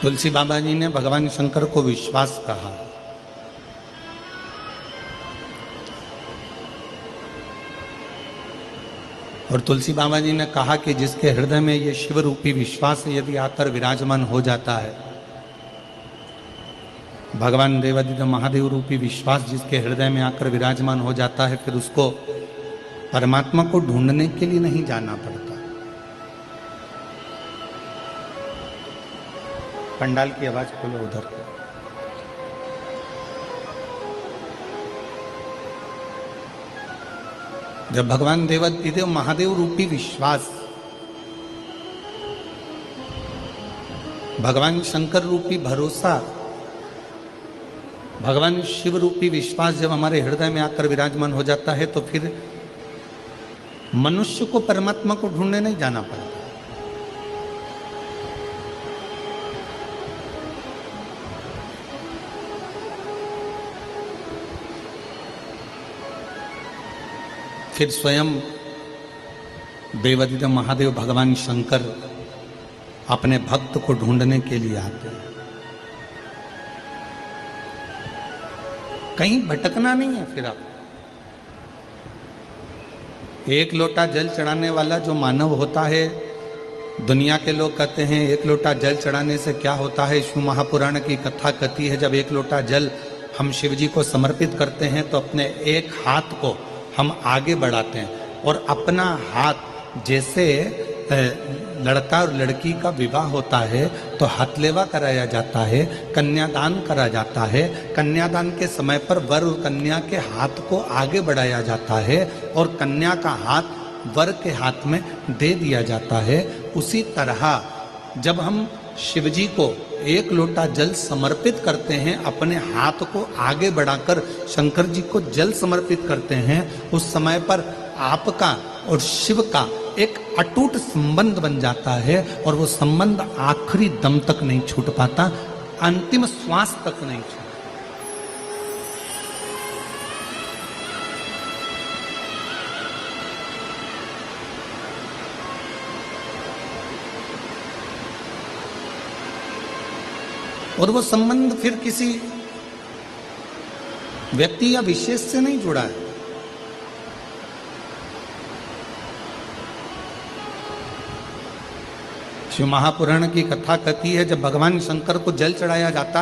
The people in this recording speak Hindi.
तुलसी बाबा जी ने भगवान शंकर को विश्वास कहा। और तुलसी बाबा जी ने कहा कि जिसके हृदय में ये शिव रूपी विश्वास यदि आकर विराजमान हो जाता है, भगवान देवादिदेव महादेव रूपी विश्वास जिसके हृदय में आकर विराजमान हो जाता है, फिर उसको परमात्मा को ढूंढने के लिए नहीं जाना पड़ता। पंडाल की आवाज खोलो उधर। जब भगवान देवादिदेव महादेव रूपी विश्वास, भगवान शंकर रूपी भरोसा, भगवान शिव रूपी विश्वास जब हमारे हृदय में आकर विराजमान हो जाता है, तो फिर मनुष्य को परमात्मा को ढूंढने नहीं जाना पड़ता। फिर स्वयं देवादिदेव महादेव भगवान शंकर अपने भक्त को ढूंढने के लिए आते हैं। कहीं भटकना नहीं है। फिर आप एक लोटा जल चढ़ाने वाला जो मानव होता है, दुनिया के लोग कहते हैं एक लोटा जल चढ़ाने से क्या होता है। शिव महापुराण की कथा कहती है, जब एक लोटा जल हम शिव जी को समर्पित करते हैं तो अपने एक हाथ को हम आगे बढ़ाते हैं और अपना हाथ, जैसे लड़का और लड़की का विवाह होता है तो हथलेवा कराया जाता है, कन्यादान करा जाता है। कन्यादान के समय पर वर और कन्या के हाथ को आगे बढ़ाया जाता है और कन्या का हाथ वर के हाथ में दे दिया जाता है। उसी तरह जब हम शिव जी को एक लोटा जल समर्पित करते हैं, अपने हाथ को आगे बढ़ाकर शंकर जी को जल समर्पित करते हैं, उस समय पर आपका और शिव का एक अटूट संबंध बन जाता है और वो संबंध आखिरी दम तक नहीं छूट पाता, अंतिम श्वास तक नहीं छूटता। और वो संबंध फिर किसी व्यक्ति या विशेष से नहीं जुड़ा है। शिव महापुराण की कथा कहती है, जब भगवान शंकर को जल चढ़ाया जाता